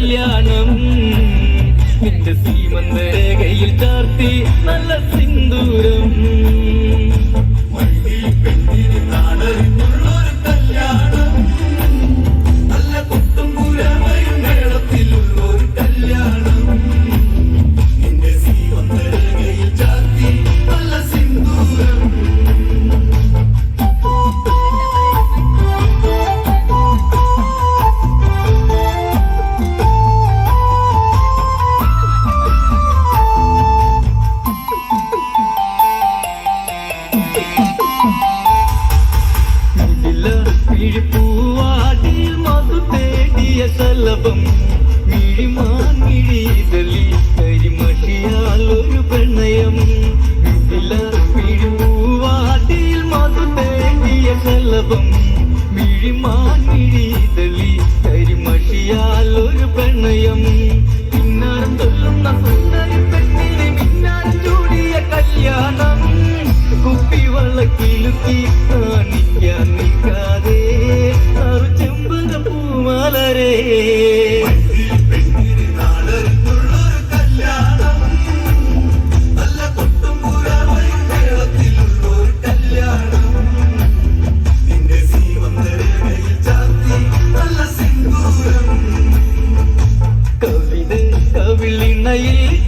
കല്യാണം നിന്റെ സീമന്തരേഖയിൽ ചാർത്തി നല്ല സിന്ദൂരം പൂവാടിയിൽ മധു തേടിയ ശലഭം മിഴിമാൻ മിഴിതളിൽ കരിമഷിയാൽ ഒരു പ്രണയം പൂവാടിയിൽ മധു തേടിയ ശലഭം മിഴിമാൻ മിഴിതളിൽ കരിമഷിയാൽ ഒരു പ്രണയം പിന്നാരം ചൊല്ലുന്ന സുന്ദരി പെണ്ണിനെ മിന്നാരം ചൂടിയ കല്യാണം കുപ്പിവെള്ള കിലുക്കി കാണിക്കാൻ നിൽക്കാതെ പൂമലരേ കവിളിണയിൽ